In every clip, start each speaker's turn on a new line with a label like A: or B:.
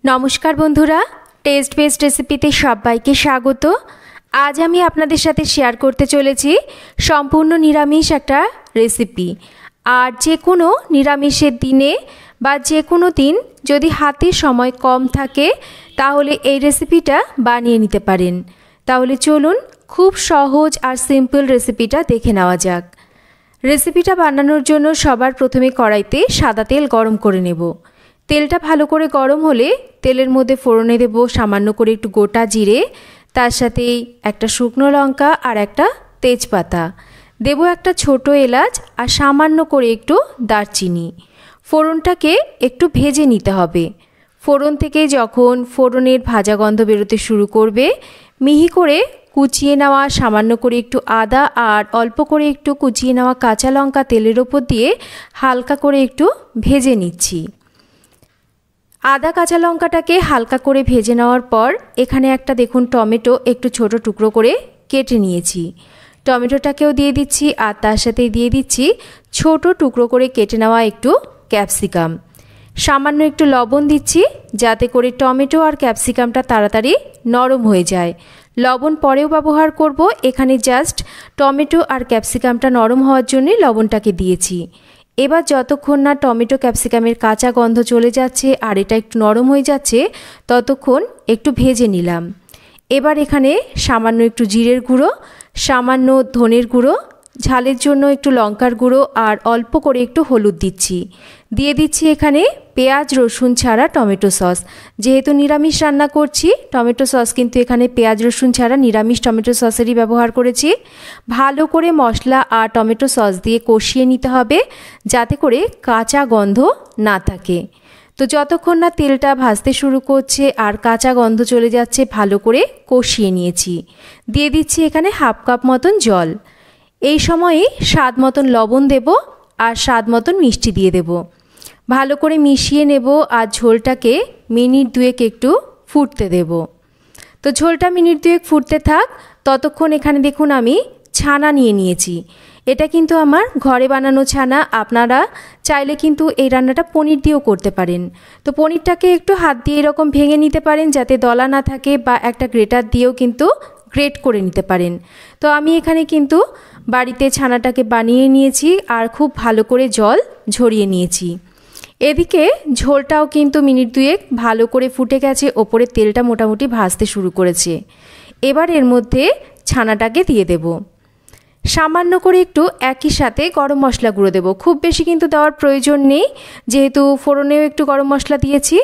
A: नमस्कार बंधुरा test based रेसिपिते सबाइके स्वागत। आज आमी आपनादेर साथे शेयर करते चलेछि सम्पूर्ण निरामिष एकटा रेसिपि। आर जे कोनो निरामिषेर दिने बा जे कोनो दिन यदि हाते समय कम थाके ताहले एई रेसिपिटा बानिये निते पारेन। ताहले चलुन खूब सहज आर सिम्पल रेसिपिटा देखे नेওয়া যাক। रेसिपिटा बानानोर जोन्नो सबार प्रथमे कड़ाइते सादा तेल गरम करे नेब। तेलटा भालो करे गरम होले तेलेर मध्य फोड़ने देब सामान्य करे एकटु गोटा जिरे, तार साथे एकटा शुकनो लंका और एकटा तेजपाता देब, एकटा छोटो एलाच और सामान्य करे एकटु दारचिनी। फोड़नटाके एकटु भेजे निते हबे। फोड़न थेके जखन फोड़नेर भाजा गन्ध बेरोते शुरू करबे मिहि करे कुचिए नेওয়া सामान्य करे एकटु आदा और अल्प करे एकटु कुचिए नेওয়া काँचा लंका तेलेर ओपर दिए हालका करे एकटु भेजे निচ্ছি। आदा काँचा लंकाटाके हालका करे भेजे नेওয়ার पर एखाने एकटा देखुन टमेटो एकटु छोटो टुकरो करे केटे निয়েছি। टमेटोटाकेও दिए दिচ্ছি আর তার সাথে দিয়ে দিচ্ছি ছোট টুকরো করে কেটে নেওয়া একটু ক্যাপসিকাম। সামান্য একটু লবণ দিচ্ছি যাতে করে টমেটো আর ক্যাপসিকামটা তাড়াতাড়ি নরম হয়ে যায়। লবণ পরেও ব্যবহার করব, এখানে জাস্ট টমেটো আর ক্যাপসিকামটা নরম হওয়ার জন্য লবণটাকে দিয়েছি। এবার যতক্ষণ না টমেটো ক্যাপসিকামের কাঁচা গন্ধ চলে যাচ্ছে আর এটা একটু নরম হয়ে যাচ্ছে ততক্ষণ একটু ভেজে নিলাম। এবার এখানে সামান্য একটু জিরের গুঁড়ো, সামান্য ধনের গুঁড়ো, ঝালের জন্য একটু লঙ্কার গুঁড়ো আর অল্প করে একটু হলুদ দিচ্ছি। দিয়ে দিচ্ছি এখানে পেঁয়াজ রসুন ছাড়া টমেটো সস। যেহেতু নিরামিষ রান্না করছি টমেটো সস কিন্তু এখানে পেঁয়াজ রসুন ছাড়া নিরামিষ টমেটো সসেরই ব্যবহার করেছি। ভালো করে মশলা আর টমেটো সস দিয়ে কষিয়ে নিতে হবে যাতে করে কাঁচা গন্ধ না থাকে। তো যতক্ষণ না তেলটা ভাজতে শুরু করছে আর কাঁচা গন্ধ চলে যাচ্ছে ভালো করে কষিয়ে নিয়েছি। দিয়ে দিচ্ছি এখানে হাফ কাপ মতন জল। এই সময়ে স্বাদ মতন লবণ দেব আর স্বাদ মতন মিষ্টি দিয়ে দেব। ভালো করে মিশিয়ে নেব আর ঝোলটাকে মিনিট দুয়েক একটু ফুটতে দেব। তো ঝোলটা মিনিট দুয়েক ফুটতে থাক ততক্ষণ এখানে দেখুন আমি ছানা নিয়ে নিয়েছি। এটা কিন্তু আমার ঘরে বানানো ছানা, আপনারা চাইলে কিন্তু এই রান্নাটা পনির দিয়েও করতে পারেন। তো পনিরটাকে একটু হাত দিয়ে এরকম ভেঙে নিতে পারেন যাতে দলা না থাকে, বা একটা গ্রেটার দিয়েও কিন্তু গ্রেট করে নিতে পারেন। তো আমি এখানে কিন্তু বাড়িতে ছানাটাকে বানিয়ে নিয়েছি আর খুব ভালো করে জল ঝরিয়ে নিয়েছি। এদিকে ঝোলটাও কিন্তু মিনিট দুয়েক ভালো করে ফুটে গেছে, ওপরে তেলটা মোটামুটি ভাজতে শুরু করেছে। এবার এর মধ্যে ছানাটাকে দিয়ে দেব। সামান্য করে একটু একই সাথে গরম মশলা গুঁড়ো দেব, খুব বেশি কিন্তু দেওয়ার প্রয়োজন নেই যেহেতু ফোড়নেও একটু গরম মশলা দিয়েছি।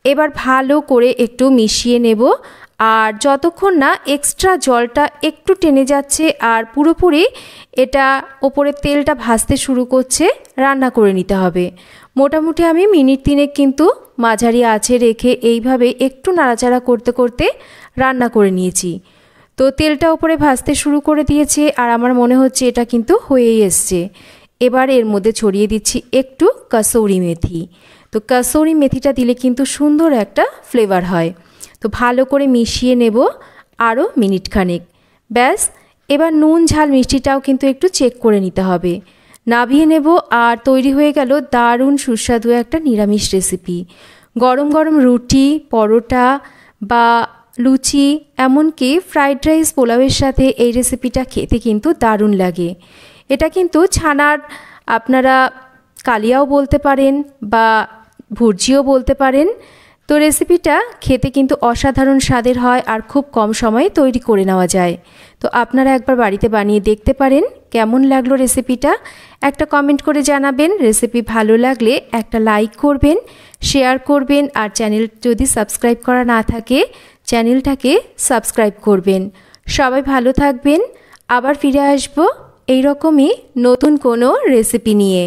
A: এবার ভালো করে একটু মিশিয়ে নেব আর যতক্ষণ না এক্সট্রা জলটা একটু টেনে যাচ্ছে আর পুরোপুরি এটা ওপরে তেলটা ভাজতে শুরু করছে রান্না করে নিতে হবে। মোটামুটি আমি মিনিট তিনেক কিন্তু মাঝারি আঁচে রেখে এইভাবে একটু নাড়াচাড়া করতে করতে রান্না করে নিয়েছি। তো তেলটা ওপরে ভাজতে শুরু করে দিয়েছে আর আমার মনে হচ্ছে এটা কিন্তু হয়েই এসছে। এবার এর মধ্যে ছড়িয়ে দিচ্ছি একটু কাসৌরি মেথি। তো কাসৌরি মেথিটা দিলে কিন্তু সুন্দর একটা ফ্লেভার হয়। তো ভালো করে মিশিয়ে নেব আরও মিনিট খানেক। ব্যাস, এবার নুন ঝাল মিষ্টিটাও কিন্তু একটু চেক করে নিতে হবে। নামিয়ে নেব আর তৈরি হয়ে গেল দারুণ সুস্বাদু একটা নিরামিষ রেসিপি। গরম গরম রুটি, পরোটা বা লুচি, এমনকি ফ্রাইড রাইস, পোলাওয়ের সাথে এই রেসিপিটা খেতে কিন্তু দারুণ লাগে। এটা কিন্তু ছানার আপনারা কালিয়াও বলতে পারেন বা ভুর্জিও বলতে পারেন। তো রেসিপিটা খেতে কিন্তু অসাধারণ স্বাদের হয় আর খুব কম সময়ে তৈরি করে নেওয়া যায়। তো আপনারা একবার বাড়িতে বানিয়ে দেখতে পারেন। কেমন লাগলো রেসিপিটা একটা কমেন্ট করে জানাবেন। রেসিপি ভালো লাগলে একটা লাইক করবেন, শেয়ার করবেন আর চ্যানেল যদি সাবস্ক্রাইব করা না থাকে চ্যানেলটাকে সাবস্ক্রাইব করবেন। সবাই ভালো থাকবেন, আবার ফিরে আসবো এইরকমই নতুন কোনো রেসিপি নিয়ে।